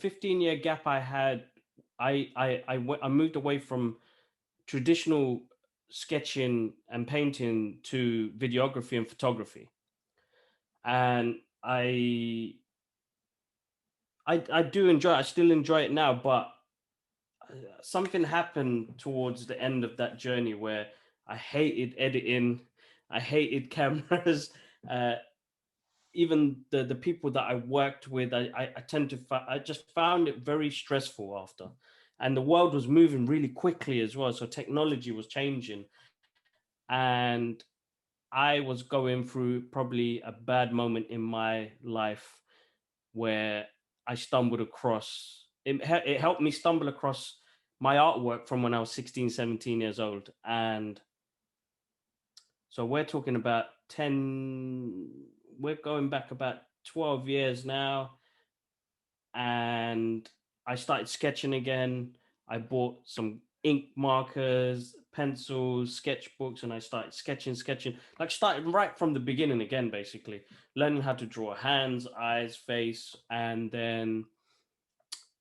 15-year gap I had, I moved away from traditional sketching and painting to videography and photography. And I do enjoy it. I still enjoy it now, but something happened towards the end of that journey where I hated editing, I hated cameras. Uh, Even the people that I worked with, I tend to I just found it very stressful after, and the world was moving really quickly as well. So technology was changing, and I was going through probably a bad moment in my life where I stumbled across it helped me stumble across my artwork from when I was 16, 17 years old. And so we're talking about 10, we're going back about 12 years now. And I started sketching again. I bought some ink markers, pencils, sketchbooks, and I started sketching, like starting right from the beginning again, basically learning how to draw hands, eyes, face. And then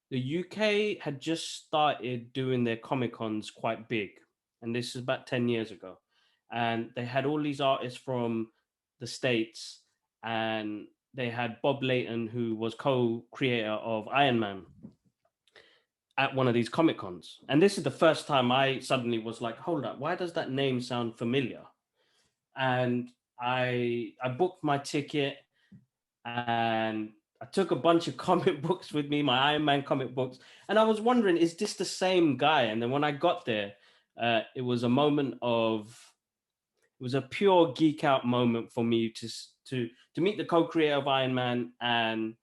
the UK had just started doing their Comic Cons quite big. And this is about 10 years ago. And they had all these artists from the States, and they had Bob Layton, who was co-creator of Iron Man, at one of these Comic Cons. And this is the first time I suddenly was like, hold up, why does that name sound familiar? And I booked my ticket, and I took a bunch of comic books with me, my Iron Man comic books. And I was wondering, is this the same guy? And then when I got there, it was a moment of, it was a pure geek out moment for me to meet the co-creator of Iron Man and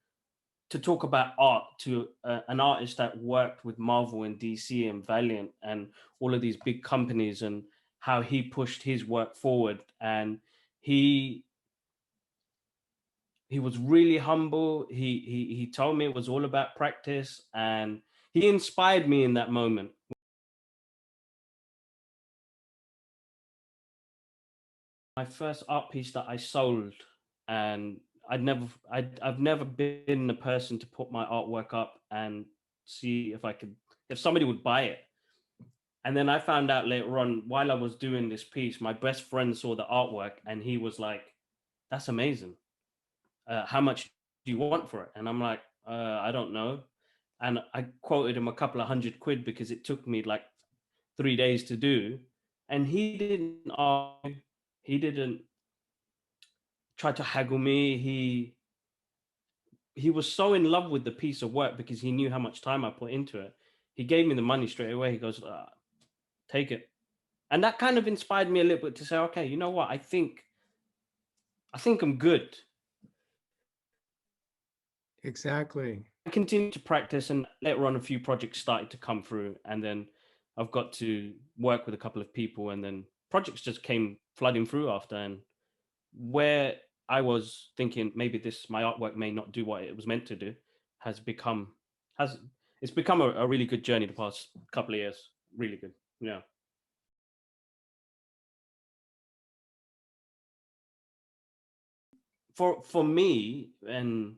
to talk about art to an artist that worked with Marvel and DC and Valiant and all of these big companies, and how he pushed his work forward. And he he was really humble. He told me it was all about practice, and he inspired me in that moment. My first art piece that I sold, and I've never been the person to put my artwork up and see if I could, if somebody would buy it. And then I found out later on, while I was doing this piece, my best friend saw the artwork and he was like, "That's amazing. How much do you want for it?" And I'm like, "I don't know." And I quoted him a couple of £100 because it took me like 3 days to do. And he didn't argue. He didn't try to haggle me. He was so in love with the piece of work because he knew how much time I put into it. He gave me the money straight away. He goes, "Take it." And that kind of inspired me a little bit to say, okay, you know what? I think I'm good. Exactly. I continued to practice, and later on, a few projects started to come through, and then I've got to work with a couple of people, and then projects just came flooding through after. And where I was thinking maybe this my artwork may not do what it was meant to do, has become has it's become a really good journey the past couple of years. Really good. Yeah. For me and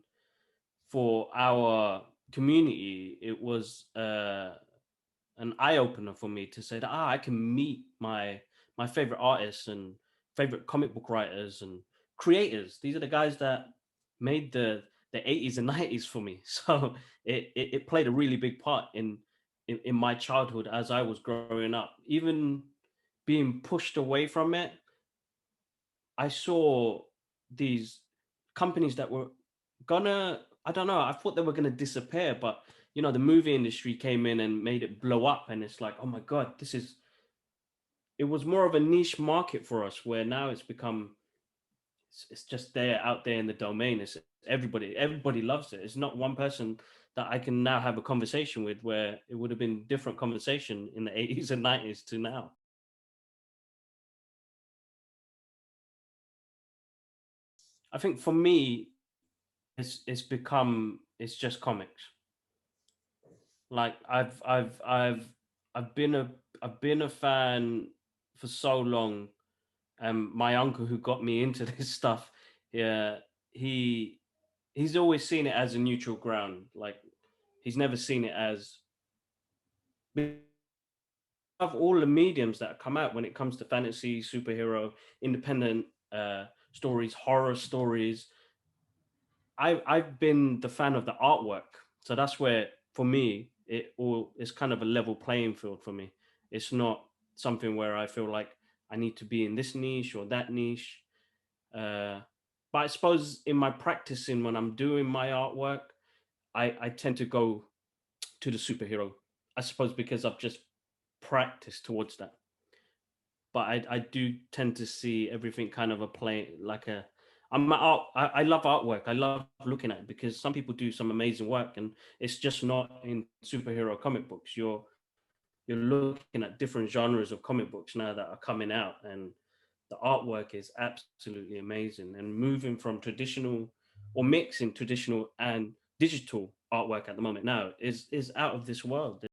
for our community, it was an eye opener for me to say that I can meet my favorite artists and favorite comic book writers and creators. These are the guys that made the 80s and 90s for me. So it played a really big part in my childhood as I was growing up. Even being pushed away from it, I saw these companies that were gonna, I don't know, I thought they were gonna disappear, but the movie industry came in and made it blow up, and it's like, oh my God, it was more of a niche market for us, where now it's become, it's just there, out there in the domain. It's everybody loves it. It's not one person that I can now have a conversation with, where it would have been different conversation in the 80s and 90s to now. I think for me, it's just comics. Like I've been a fan for so long. My uncle, who got me into this stuff, yeah, he's always seen it as a neutral ground. Like, He's never seen it as of all the mediums that come out when it comes to fantasy, superhero, independent stories, horror stories. I've been the fan of the artwork, so that's where for me it all is kind of a level playing field for me. It's not something where I feel like I need to be in this niche or that niche. Uh, but I suppose in my practicing when I'm doing my artwork, I tend to go to the superhero. I suppose because I've just practiced towards that. But I do tend to see everything kind of a play like a I'm a art I love artwork. I love looking at it because some people do some amazing work and it's just not in superhero comic books. You're looking at different genres of comic books now that are coming out and the artwork is absolutely amazing and moving from traditional or mixing traditional and digital artwork at the moment now is out of this world.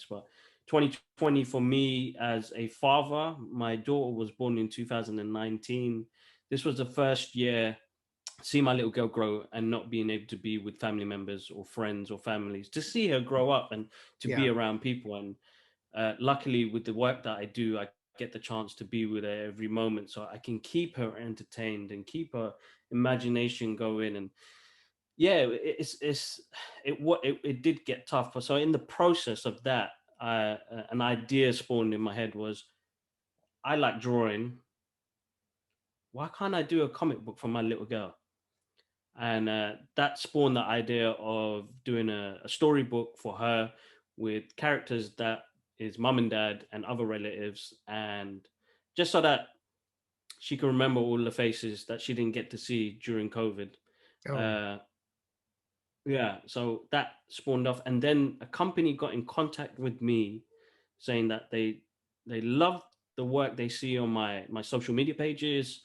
But 2020 for me as a father, my daughter was born in 2019. This was the first year see my little girl grow and not being able to be with family members or friends or families to see her grow up and to be Yeah. around people. And luckily with the work that I do, I get the chance to be with her every moment so I can keep her entertained and keep her imagination going. And yeah, it did get tough. So in the process of that, an idea spawned in my head was I like drawing. Why can't I do a comic book for my little girl? And that spawned the idea of doing a storybook for her with characters that is mum and dad and other relatives, and just so that she can remember all the faces that she didn't get to see during COVID. Oh, Uh, Yeah, so that spawned off, and then a company got in contact with me, saying that they love the work they see on my social media pages.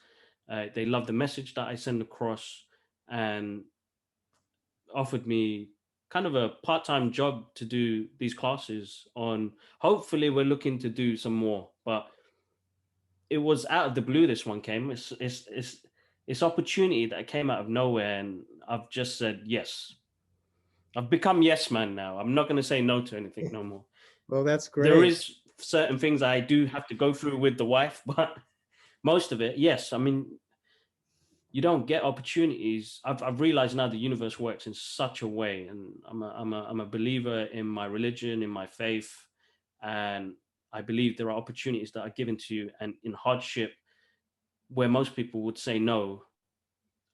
They love the message that I send across, and offered me kind of a part-time job to do these classes on. Hopefully, we're looking to do some more, but it was out of the blue. This one came. It's opportunity that came out of nowhere, and I've just said yes. I've become yes man now. I'm not going to say no to anything no more. well, that's There great. is certain things I do have to go through with the wife, but most of it, yes. I mean, you don't get opportunities. I've realized now the universe works in such a way, and I'm a believer in my religion, in my faith, and I believe there are opportunities that are given to you, and in hardship, where most people would say no,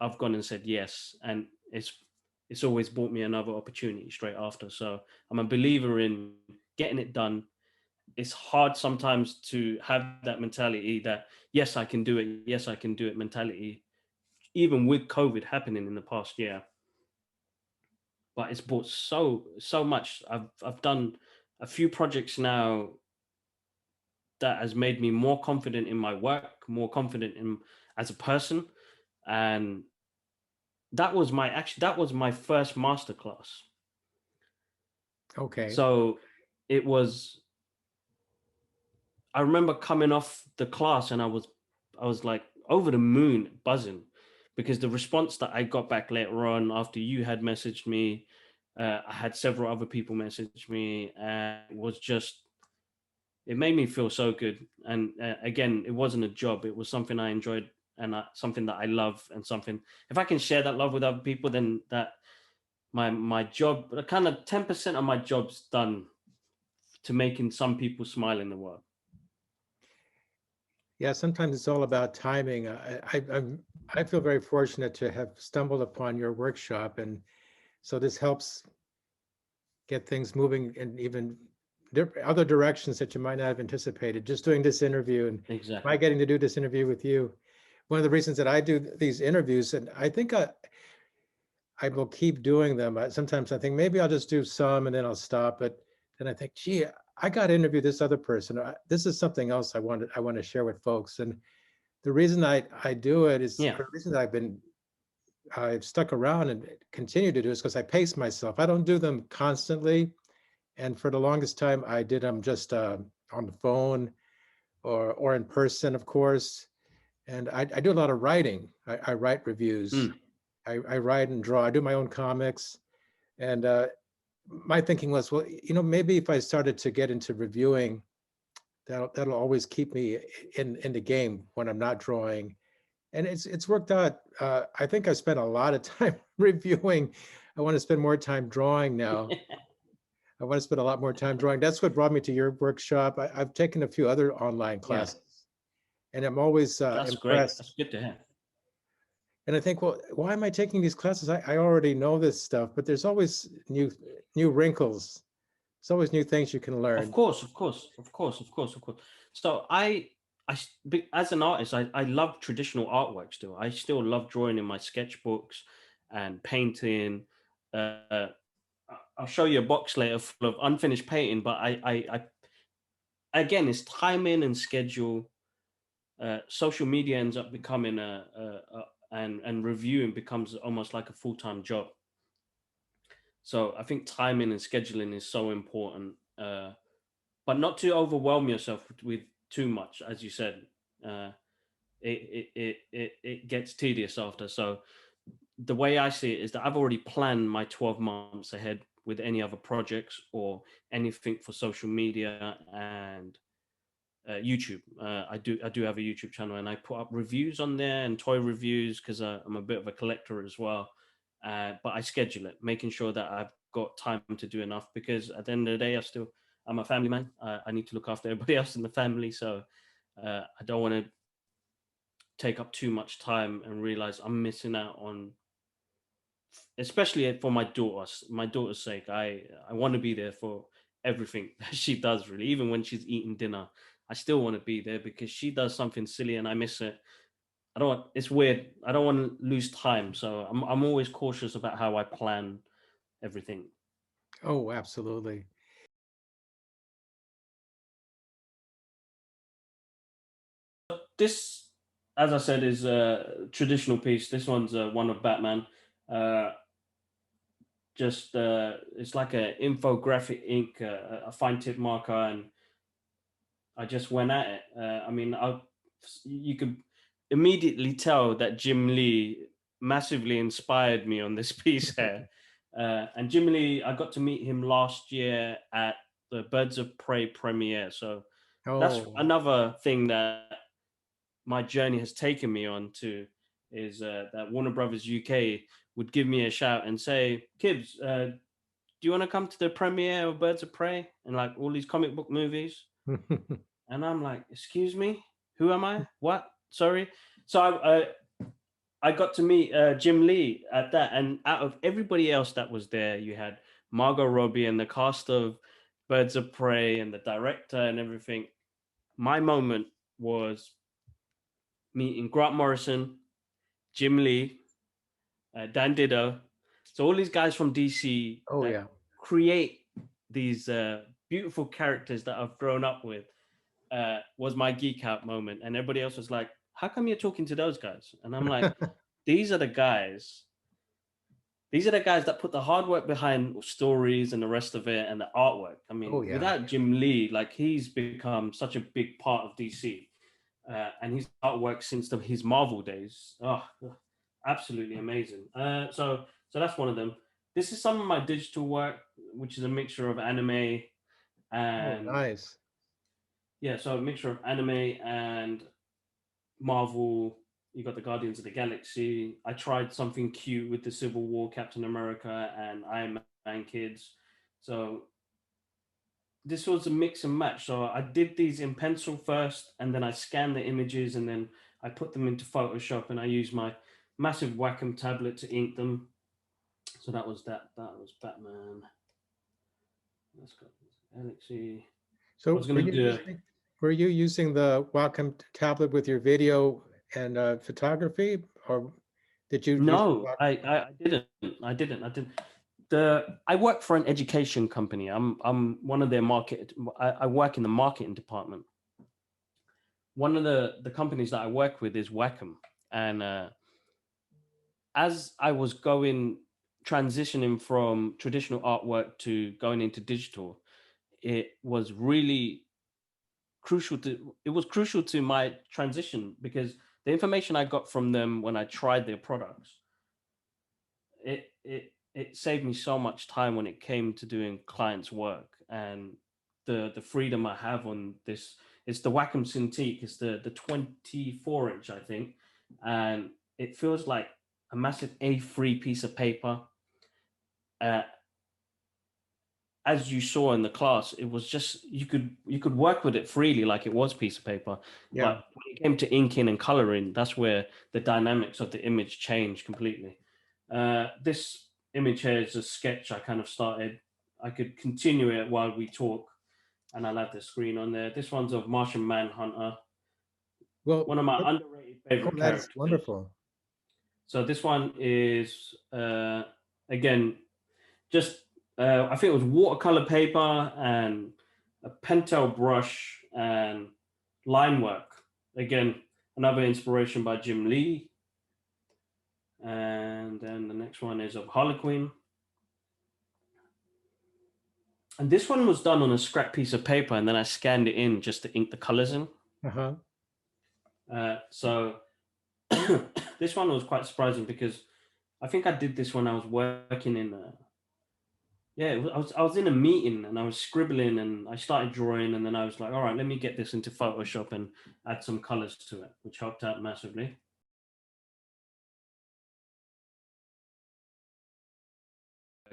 I've gone and said yes, and it's always brought me another opportunity straight after. So I'm a believer in getting it done. It's hard sometimes to have that mentality that yes, I can do it, yes, I can do it mentality, even with COVID happening in the past year. But it's brought so much. I've done a few projects now that has made me more confident in my work, more confident in as a person, and that was my first masterclass. Okay. So it was I remember coming off the class and I was like over the moon buzzing because the response that I got back later on after you had messaged me, I had several other people message me, and it was just it made me feel so good. And again, it wasn't a job; it was something I enjoyed and something that I love, and something if I can share that love with other people, then that my job, kind of 10% of my job's done to making some people smile in the world. Yeah, sometimes it's all about timing. I feel very fortunate to have stumbled upon your workshop, and so this helps get things moving in even other directions that you might not have anticipated. Just doing this interview and my Exactly. getting to do this interview with you. One of the reasons that I do these interviews, and I think I will keep doing them. Sometimes I think maybe I'll just do some and then I'll stop. But then I think, gee, I got to interview this other person. This is something else I want to share with folks. And the reason I do it is, Yeah. or the reason that I've stuck around and continue to do is because I pace myself. I don't do them constantly. And for the longest time, I did them just on the phone or in person, of course. And I do a lot of writing. I write reviews. Mm. I write and draw. I do my own comics. And my thinking was, well, maybe if I started to get into reviewing, that'll always keep me in the game when I'm not drawing. And it's worked out. I think I spent a lot of time reviewing. I want to spend more time drawing now. I want to spend a lot more time drawing. That's what brought me to your workshop. I've taken a few other online Yeah, classes, and I'm always that's great. impressed. That's good to hear. And I think, well, why am I taking these classes? I already know this stuff, but there's always new wrinkles. There's always new things you can Of learn. course, of course, of course, of course, of course. So as an artist, I love traditional artwork still. I still love drawing in my sketchbooks and painting. Uh, I'll show you a box later full of unfinished painting, but again, it's timing and schedule. Social media ends up becoming and reviewing becomes almost like a full-time job. So I think timing and scheduling is so important. But not to overwhelm yourself with too much, as you said. Uh, it gets tedious after. So the way I see it is that I've already planned my 12 months ahead with any other projects or anything for social media and YouTube. I do have a YouTube channel and I put up reviews on there and toy reviews because I'm a bit of a collector as well. But I schedule it, making sure that I've got time to do enough because at the end of the day, I'm a family man. I need to look after everybody else in the family, so I don't want to take up too much time and realize I'm missing out on, especially for my daughter's sake. I want to be there for everything that she does, really, even when she's eating dinner. I still want to be there because she does something silly and I miss it. I don't want, it's weird. I don't want to lose time, so I'm always cautious about how I plan everything. Oh, absolutely. This, as I said, is a traditional piece. This one's one of Batman. Uh, just it's like a infographic ink, a fine tip marker, and I just went at it. I mean, you could immediately tell that Jim Lee massively inspired me on this piece here. And Jim Lee, I got to meet him last year at the Birds of Prey premiere. So that's Oh, another thing that my journey has taken me on to is that Warner Brothers UK would give me a shout and say, "Kibbs, do you want to come to the premiere of Birds of Prey and like all these comic book movies?" And I'm like, "Excuse me, who am I? What? Sorry." So I got to meet Jim Lee at that, and out of everybody else that was there, you had Margot Robbie and the cast of Birds of Prey and the director and everything. My moment was meeting Grant Morrison, Jim Lee, Dan Dido. So all these guys from DC oh that yeah. create these beautiful characters that I've grown up with was my geek out moment. And everybody else was like, "How come you're talking to those guys?" And I'm like, these are the guys. These are the guys that put the hard work behind stories and the rest of it and the artwork. I Oh mean, yeah. without Jim Lee, like he's become such a big part of DC. And his artwork since his Marvel days. Oh, absolutely amazing. So that's one of them. This is some of my digital work, which is a mixture of anime Oh, and nice. yeah, so a mixture of anime and Marvel. You got the Guardians of the Galaxy. I tried something cute with the Civil War, Captain America, and Iron Man kids. So this was a mix and match. So I did these in pencil first, and then I scanned the images, and then I put them into Photoshop, and I used my massive Wacom tablet to ink them. So that was that. That was Batman. Let's go Galaxy. I So was gonna do. were you using the Wacom tablet with your video and photography, or did you use the No, I didn't. I didn't. I work for an education company. I'm one of their market. I work in the marketing department. One of the companies that I work with is Wacom, and as I was transitioning from traditional artwork to going into digital, it was really crucial to my transition because the information I got from them when I tried their products, it saved me so much time when it came to doing clients' work, and the freedom I have on this. It's the Wacom Cintiq. It's the 24-inch, I think, and it feels like a massive A3 piece of paper. Uh, as you saw in the class, it was just you could work with it freely like it was piece of paper. Yeah. But when it came to inking and coloring, that's where the dynamics of the image changed completely. This image here is a sketch I kind of started. I could continue it while we talk, and I'll have the screen on there. This one's of Martian Manhunter, Well, one of my underrated favorite that is characters. wonderful. So this one is again just I think it was watercolor paper and a pentel brush and line work. Again, another inspiration by Jim Lee. And then the next one is of Harlequin. And this one was done on a scrap piece of paper, and then I scanned it in just to ink the colors in. Uh-huh. So this one was quite surprising because I think I did this when I was working in I was in a meeting and I was scribbling and I started drawing, and then I was like, all right, let me get this into Photoshop and add some colors to it, which helped out massively.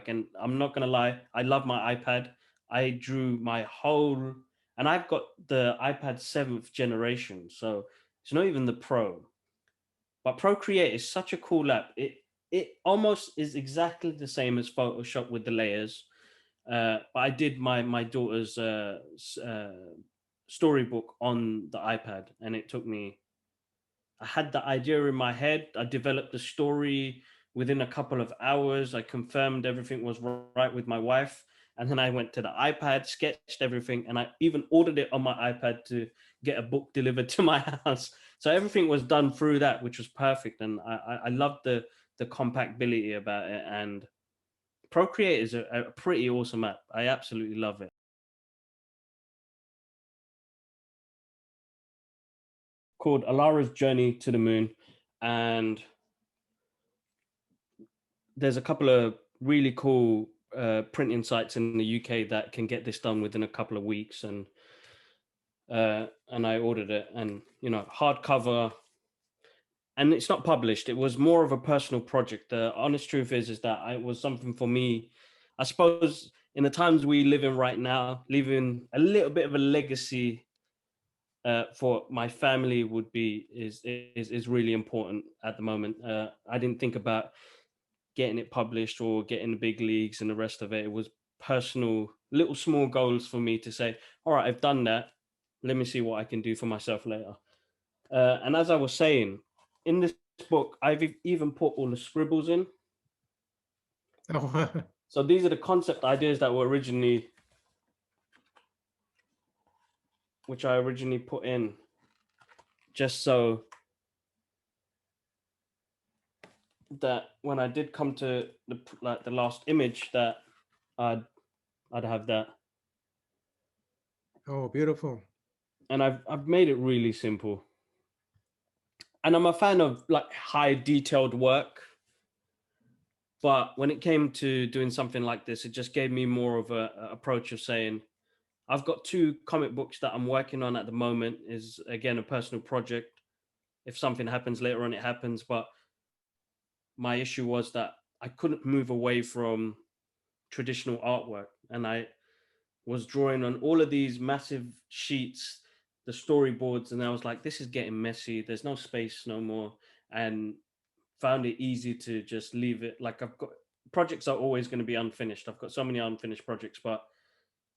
And I'm not gonna lie, I love my iPad. I drew my whole, and I've got the iPad 7th generation, so it's not even the Pro. But Procreate is such a cool app. It almost is exactly the same as Photoshop with the layers. But I did my daughter's storybook on the iPad, and it took me. I had the idea in my head. I developed the story within a couple of hours. I confirmed everything was right with my wife, and then I went to the iPad, sketched everything, and I even ordered it on my iPad to get a book delivered to my house. So everything was done through that, which was perfect, and I loved the compactability about it. And Procreate is a pretty awesome app. I absolutely love it. Called ALARA's Journey to the Moon, and there's a couple of really cool printing sites in the UK that can get this done within a couple of weeks, and I ordered it, and hardcover, and it's not published. It was more of a personal project. The honest truth is that it was something for me. I suppose in the times we live in right now, leaving a little bit of a legacy for my family would be is really important at the moment. I didn't think about getting it published or getting the big leagues and the rest of it. It was personal, little small goals for me to say, all right, I've done that. Let me see what I can do for myself later. And as I was saying, in this book, I've even put all the scribbles in. Oh, So these are the concept ideas that were which I originally put in, just so that when I did come to the last image, that I'd have that. oh, beautiful. And I've made it really simple. And I'm a fan of like high detailed work, but when it came to doing something like this, it just gave me more of a approach of saying, I've got 2 comic books that I'm working on at the moment. Is again a personal project. If something happens later on, it happens. But my issue was that I couldn't move away from traditional artwork, and I was drawing on all of these massive sheets, the storyboards, and I was like, this is getting messy. There's no space no more, and found it easy to just leave it. Like, I've got projects are always going to be unfinished. I've got so many unfinished projects, but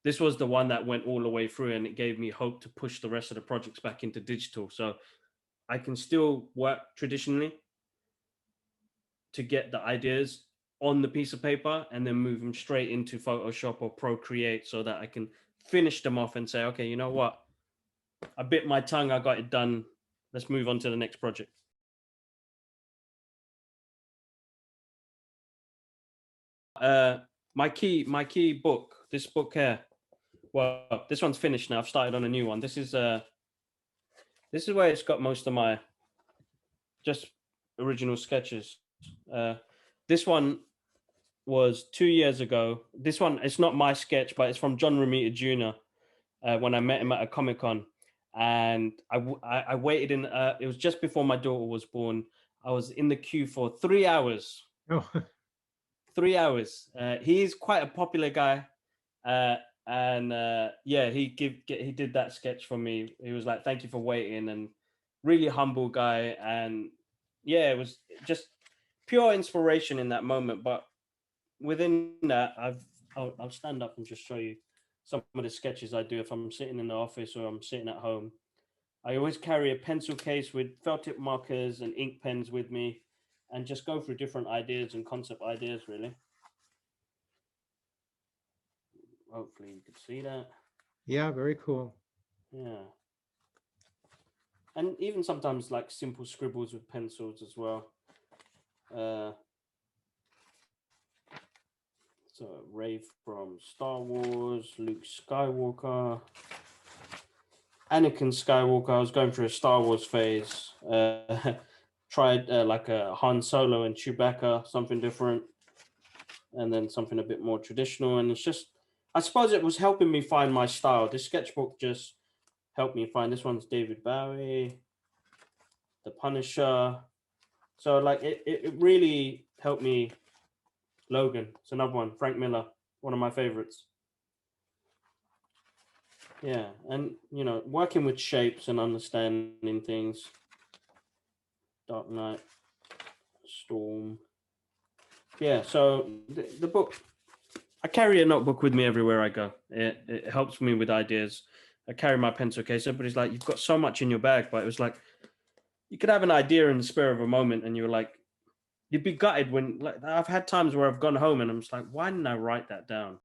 this was the one that went all the way through, and it gave me hope to push the rest of the projects back into digital. So I can still work traditionally to get the ideas on the piece of paper and then move them straight into Photoshop or Procreate so that I can finish them off and say, okay, you know what? I bit my tongue, I got it done. Let's move on to the next project. My key book, this book here. Well, this one's finished now. I've started on a new one. This is where it's got most of my just original sketches. This one was 2 years ago. This one, it's not my sketch, but it's from John Romita Jr. When I met him at a Comic-Con, and I waited in. It was just before my daughter was born. I was in the queue for 3 hours. Oh, 3 hours. He's quite a popular guy, and yeah, he did that sketch for me. He was like, "Thank you for waiting," and really humble guy, and yeah, it was just pure inspiration in that moment. But within that, I'll stand up and just show you some of the sketches I do if I'm sitting in the office or I'm sitting at home. I always carry a pencil case with felt tip markers and ink pens with me, and just go through different ideas and concept ideas. Really, hopefully you could see that. yeah, very cool. Yeah, and even sometimes like simple scribbles with pencils as well. Uh, so Ray from Star Wars, Luke Skywalker, Anakin Skywalker. I was going through a Star Wars phase. Tried like a Han Solo and Chewbacca, something different, and then something a bit more traditional. And it's just, I suppose it was helping me find my style. This sketchbook just helped me find. This one's David Bowie, The Punisher. So like it really helped me. Logan, it's another one. Frank Miller, one of my favorites. Yeah, and you know, working with shapes and understanding things. Dark Knight, Storm. Yeah, so the book, I carry a notebook with me everywhere I go. It helps me with ideas. I carry my pencil case. Everybody's like, you've got so much in your bag, but it was like, you could have an idea in the spur of a moment, and you're like, you'd be gutted when, like, I've had times where I've gone home and I'm just like, why didn't I write that down?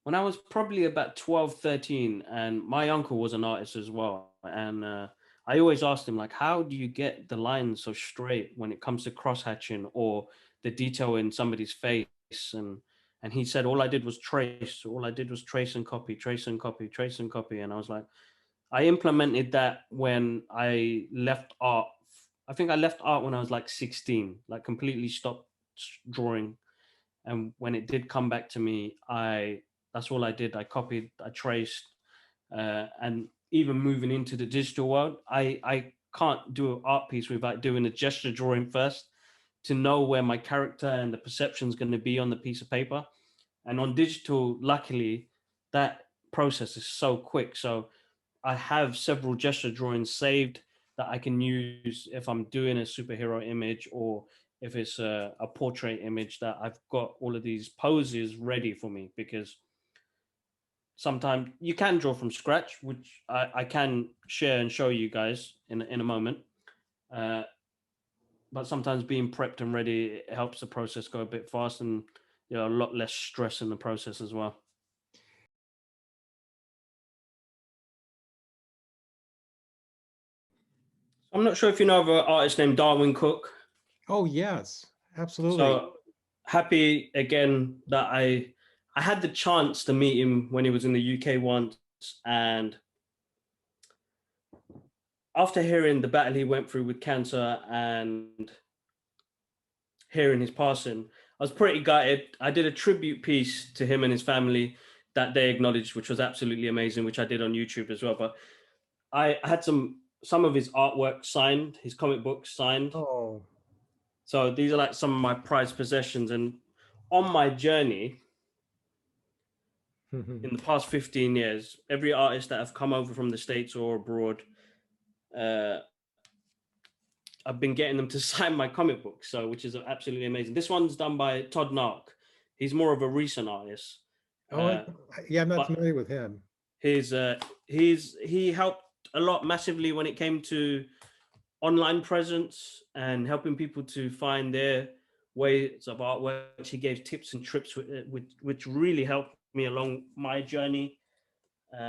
When I was probably about 12, 13, and my uncle was an artist as well. And I always asked him, like, how do you get the lines so straight when it comes to cross hatching or the detail in somebody's face? And he said, all I did was trace. All I did was trace and copy, trace and copy, trace and copy. And I was like, I implemented that when I left art. I think I left art when I was like 16, like completely stopped drawing. And when it did come back to me, that's all I did. I copied, I traced, and even moving into the digital world, I can't do an art piece without doing a gesture drawing first to know where my character and the perception is going to be on the piece of paper. And on digital, luckily, that process is so quick. So I have several gesture drawings saved that I can use if I'm doing a superhero image, or if it's a portrait image, that I've got all of these poses ready for me. Because sometimes you can draw from scratch, which I can share and show you guys in a moment. Uh, but sometimes being prepped and ready, it helps the process go a bit fast, and you know, a lot less stress in the process as well. I'm not sure if you know of an artist named Darwin Cook. Oh, yes, absolutely. So happy again that I had the chance to meet him when he was in the UK once, and after hearing the battle he went through with cancer and hearing his passing, I was pretty gutted. I did a tribute piece to him and his family that they acknowledged, which was absolutely amazing, which I did on YouTube as well. But I had some of his artwork signed, his comic books signed. Oh, So these are like some of my prized possessions. And on my journey in the past 15 years, every artist that have come over from the States or abroad, uh, I've been getting them to sign my comic book, so which is absolutely amazing. This one's done by Todd Nark. He's more of a recent artist, oh, yeah, I'm not but familiar with him. he helped a lot massively when it came to online presence and helping people to find their ways of artwork. He gave tips and trips which really helped me along my journey.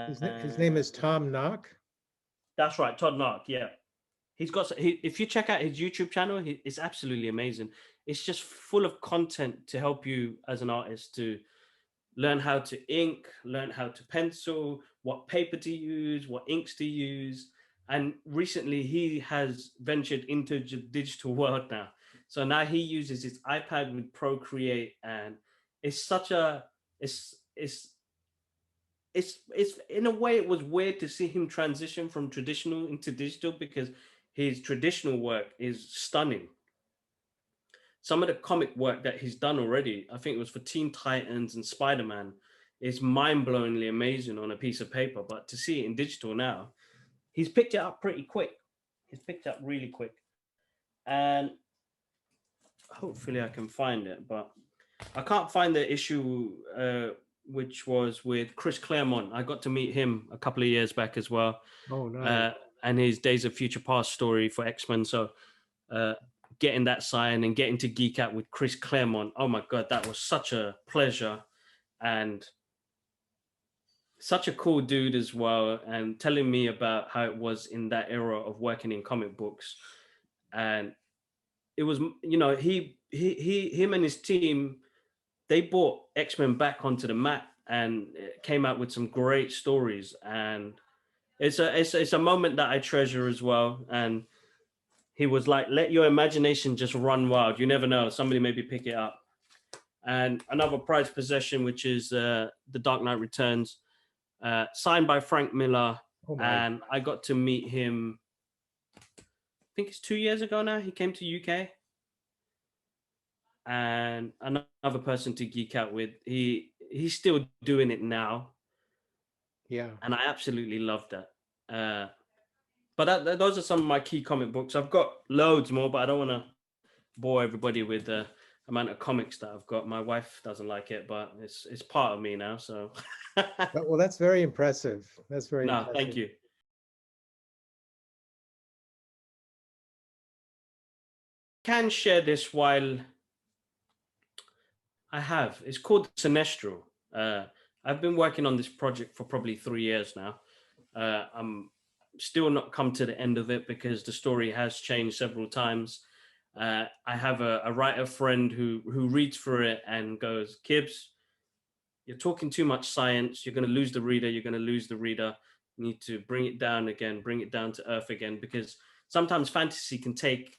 His name is Tom Knock. That's right, Todd Nark. Yeah, if you check out his YouTube channel, it's absolutely amazing. It's just full of content to help you as an artist to learn how to ink, learn how to pencil, what paper to use, what inks to use. And recently he has ventured into the digital world now. So now he uses his iPad with Procreate, and it's such a it's it's in a way it was weird to see him transition from traditional into digital, because his traditional work is stunning. Some of the comic work that he's done already, I think it was for Teen Titans and Spider-Man, is mind-blowingly amazing on a piece of paper. But to see it in digital now, he's picked it up pretty quick. He's picked it up really quick. And hopefully I can find it, but I can't find the issue which was with Chris Claremont. I got to meet him a couple of years back as well. Oh, nice. And his Days of Future Past story for X-Men. So getting that sign and getting to geek out with Chris Claremont, oh my God, that was such a pleasure. And such a cool dude as well, and telling me about how it was in that era of working in comic books. And it was, you know, him and his team, they brought X-Men back onto the map and it came out with some great stories. And it's a moment that I treasure as well. And he was like, let your imagination just run wild. You never know, somebody maybe pick it up. And another prized possession, which is The Dark Knight Returns, signed by Frank Miller. Oh, my. And I got to meet him, I think it's 2 years ago now. He came to UK. And another person to geek out with. He's still doing it now. Yeah. And I absolutely love that. But those are some of my key comic books. I've got loads more, but I don't want to bore everybody with the amount of comics that I've got. My wife doesn't like it, but it's part of me now. So Well, that's very impressive. That's very no, impressive. thank you. Can share this while I have. It's called Sinestro. I've been working on this project for probably 3 years now. I'm still not come to the end of it because the story has changed several times. I have a writer friend who reads through it and goes, Kibbs, you're talking too much science. You're going to lose the reader. You're going to lose the reader. You need to bring it down again, bring it down to earth again, because sometimes fantasy can take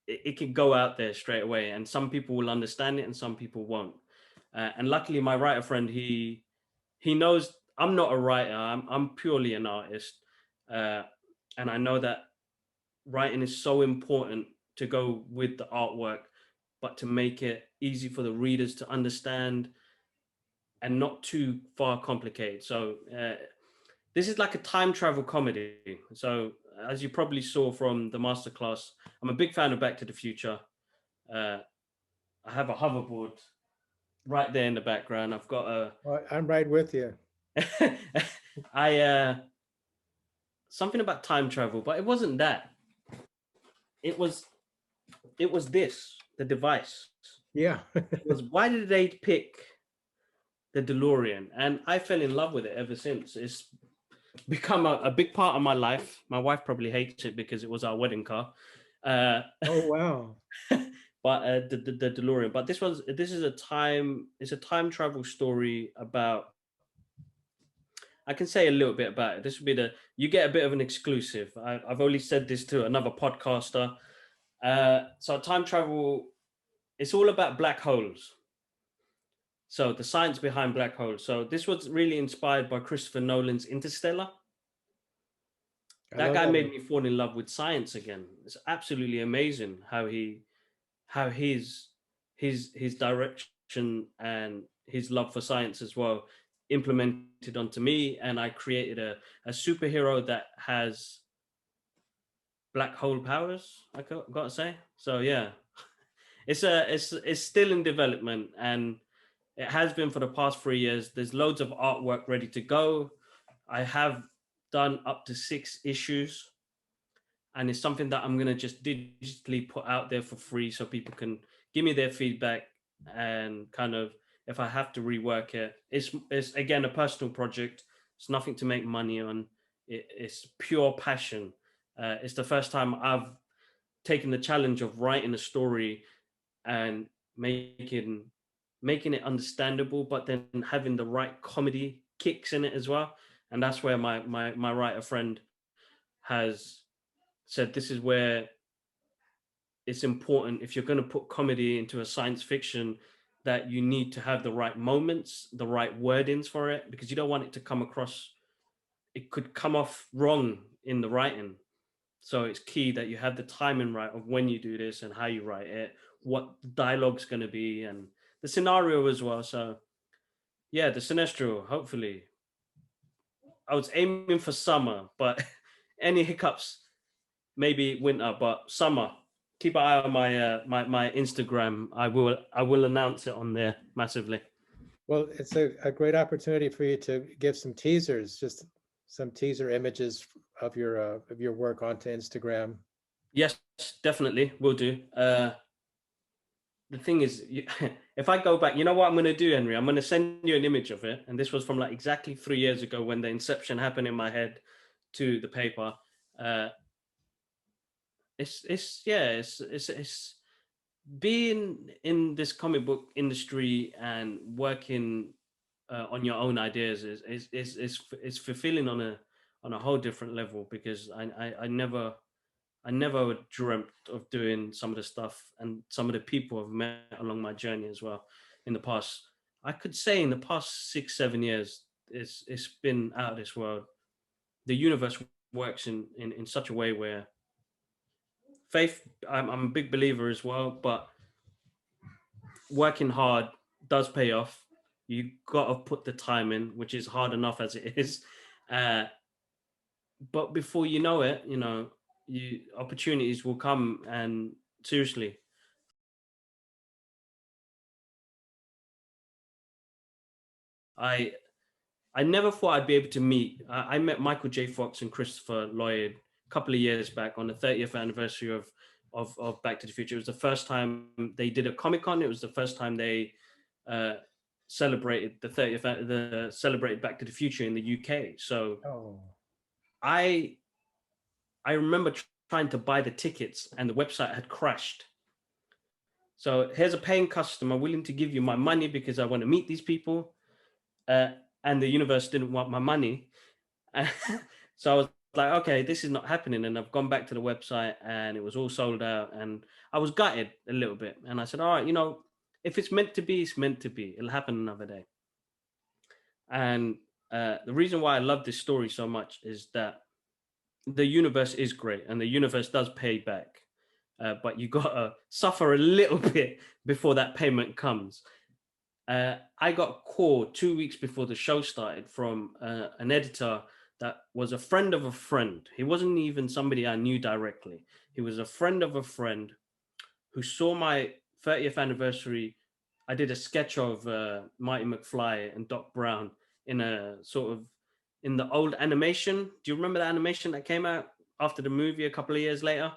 it can go out there straight away, and some people will understand it and some people won't. And luckily, my writer friend, he knows I'm not a writer. I'm purely an artist, and I know that writing is so important to go with the artwork, but to make it easy for the readers to understand and not too far complicated. So this is like a time travel comedy. So as you probably saw from the masterclass, I'm a big fan of Back to the Future. I have a hoverboard right there in the background. I've got a. Well, I'm right with you. Something about time travel, but it wasn't that. It was this, the device. Yeah. It was, why did they pick the DeLorean? And I fell in love with it ever since. It's become a big part of my life. My wife probably hates it because it was our wedding car. Oh, wow. But the DeLorean. But this is a time travel story about. I can say a little bit about it. This will be you get a bit of an exclusive. I've only said this to another podcaster. So time travel, it's all about black holes. So the science behind black holes. So this was really inspired by Christopher Nolan's Interstellar. That guy made me fall in love with science again. It's absolutely amazing how his direction and his love for science as well implemented onto me, and I created a superhero that has black hole powers, I gotta say. So yeah, it's still in development, and it has been for the past 3 years. There's loads of artwork ready to go. I have done up to 6 issues, and it's something that I'm going to just digitally put out there for free so people can give me their feedback, and kind of, if I have to rework it, it's again a personal project. It's nothing to make money on. It's pure passion. It's the first time I've taken the challenge of writing a story and making it understandable, but then having the right comedy kicks in it as well. And that's where my writer friend has said this is where it's important, if you're going to put comedy into a science fiction, that you need to have the right moments, the right wordings for it, because you don't want it to come across, it could come off wrong in the writing. So it's key that you have the timing right of when you do this and how you write it, what the dialogue's going to be, and the scenario as well. So yeah, the Sinestro, hopefully. I was aiming for summer, but any hiccups, maybe winter, but summer. Keep an eye on my Instagram. I will announce it on there massively. Well, it's a great opportunity for you to give some teasers, just some teaser images of your work onto Instagram. Yes, definitely will do. The thing is, if I go back, you know what I'm going to do, Henry? I'm going to send you an image of it, and this was from like exactly 3 years ago when the inception happened in my head to the paper. Uh, it's yeah, it's being in this comic book industry and working on your own ideas is fulfilling on a whole different level, because I never dreamt of doing some of the stuff and some of the people I've met along my journey as well in the past. I could say in the past 6 7 years, it's been out of this world. The universe works in such a way where faith, I'm a big believer as well, but working hard does pay off. You got to put the time in, which is hard enough as it is. Uh, but before you know it, you opportunities will come. And seriously, I I never thought I'd be able to meet. I met Michael J. Fox and Christopher Lloyd a couple of years back on the 30th anniversary of Back to the Future. It was the first time they did a Comic Con. It was the first time they uh, celebrated the celebrated Back to the Future in the UK. So Oh, I I remember trying to buy the tickets and the website had crashed. So here's a paying customer willing to give you my money because I want to meet these people, uh, and the universe didn't want my money. So I was like, okay, this is not happening. And I've gone back to the website and it was all sold out. And I was gutted a little bit. And I said, all right, if it's meant to be, it's meant to be. It'll happen another day. And the reason why I love this story so much is that the universe is great and the universe does pay back. But you got to suffer a little bit before that payment comes. I got a call 2 weeks before the show started from an editor that was a friend of a friend. He wasn't even somebody I knew directly. He was a friend of a friend who saw my 30th anniversary. I did a sketch of Marty McFly and Doc Brown in a sort of in the old animation. Do you remember the animation that came out after the movie a couple of years later?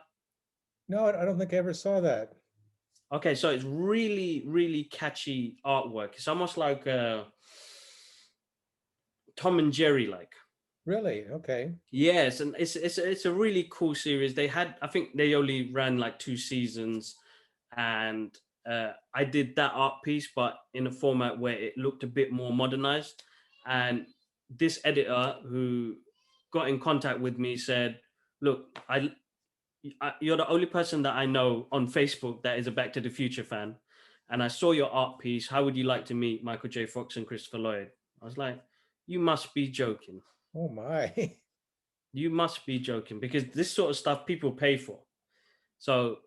no, I don't think I ever saw that. Okay, so it's really, really catchy artwork. It's almost like Tom and Jerry like. Really? Okay. Yes, and it's a really cool series. I think they only ran like 2 seasons, and I did that art piece, but in a format where it looked a bit more modernized. And this editor who got in contact with me said, "Look, you're the only person that I know on Facebook that is a Back to the Future fan, and I saw your art piece. How would you like to meet Michael J. Fox and Christopher Lloyd?" I was like, "You must be joking." Oh my. You must be joking, because this sort of stuff people pay for. So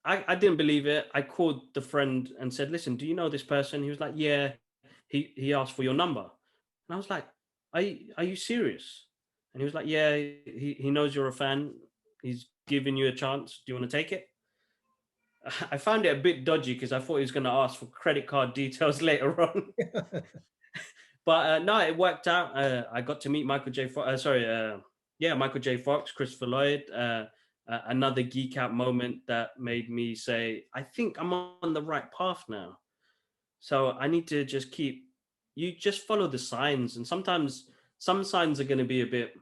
I didn't believe it. I called the friend and said, listen, do you know this person? He was like, yeah. He asked for your number. And I was like, are you serious? And he was like, yeah, he knows you're a fan. He's giving you a chance. Do you want to take it? I found it a bit dodgy because I thought he was going to ask for credit card details later on. But no, it worked out. I got to meet Michael J. Fox. Michael J. Fox, Christopher Lloyd. Another geek out moment that made me say, I think I'm on the right path now. So I need to just you just follow the signs. And sometimes some signs are going to be a bit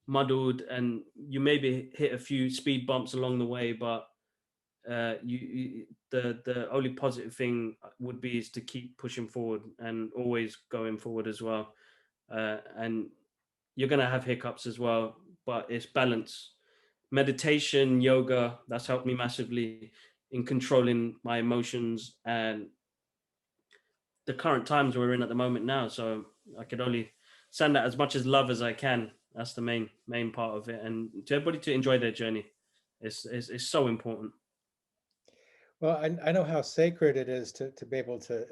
muddled and you maybe hit a few speed bumps along the way, but the only positive thing would be is to keep pushing forward and always going forward as well. And you're gonna have hiccups as well, but it's balance. Meditation, yoga, that's helped me massively in controlling my emotions and the current times we're in at the moment now. So I could only send that as much as love as I can. That's the main part of it, and to everybody to enjoy their journey. It's so important. Well, I know how sacred it is to be able to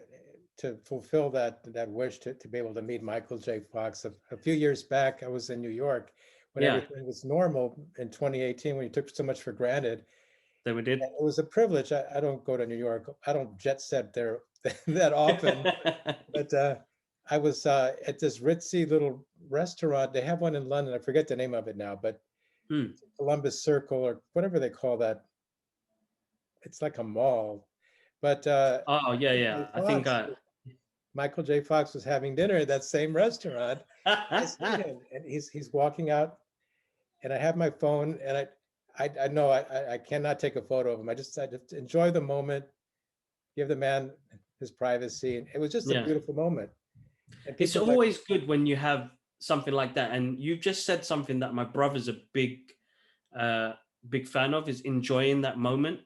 fulfill that wish to be able to meet Michael J. Fox. A few years back, I was in New York when Yeah, everything was normal in 2018, when you took so much for granted. that we did. And it was a privilege. I don't go to New York. I don't jet set there that often, but I was at this ritzy little restaurant. They have one in London. I forget the name of it now, but Hmm. Columbus Circle or whatever they call that. It's like a mall. But Oh yeah, Michael J. yeah. I think Fox I. Michael J. Fox was having dinner at that same restaurant. I see him, and he's walking out, and I have my phone, and I know I cannot take a photo of him. I just enjoy the moment, give the man his privacy, and it was just a Yeah, beautiful moment. And it's people like, always good when you have something like that, and you just said something that my brother's a uh, big fan of is enjoying that moment.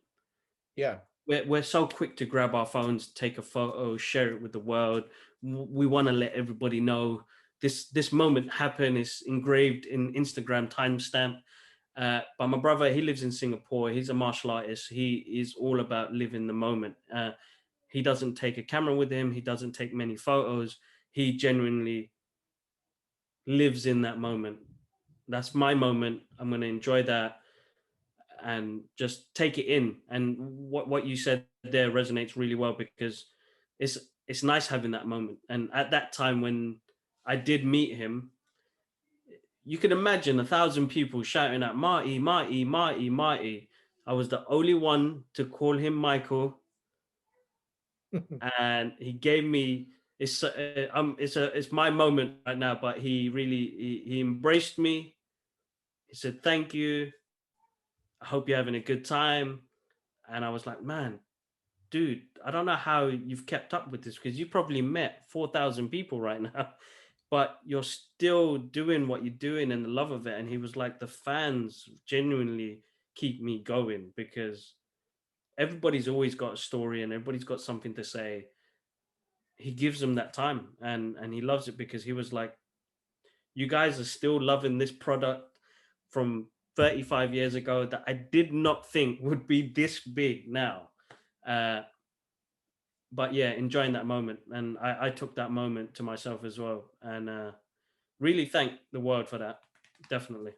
yeah, We're so quick to grab our phones, take a photo, share it with the world. We want to let everybody know this moment happened. It's engraved in Instagram timestamp. But my brother, he lives in Singapore. He's a martial artist. He is all about living the moment. He doesn't take a camera with him. He doesn't take many photos. He genuinely lives in that moment. That's my moment. I'm going to enjoy that and just take it in. And what you said there resonates really well because it's it's nice having that moment. And at that time when I did meet him, you can imagine 1,000 people shouting at Marty, Marty, Marty, Marty. I was the only one to call him Michael, and he gave me it's my moment right now. But he really he embraced me. He said thank you. I hope you're having a good time. And I was like, man, dude, I don't know how you've kept up with this because you probably met 4,000 people right now, but you're still doing what you're doing and the love of it. And he was like, the fans genuinely keep me going because everybody's always got a story and everybody's got something to say. He gives them that time and he loves it because he was like, you guys are still loving this product from 35 years ago that I did not think would be this big now. Uh, but yeah, enjoying that moment. And I took that moment to myself as well. And really thank the world for that. Definitely.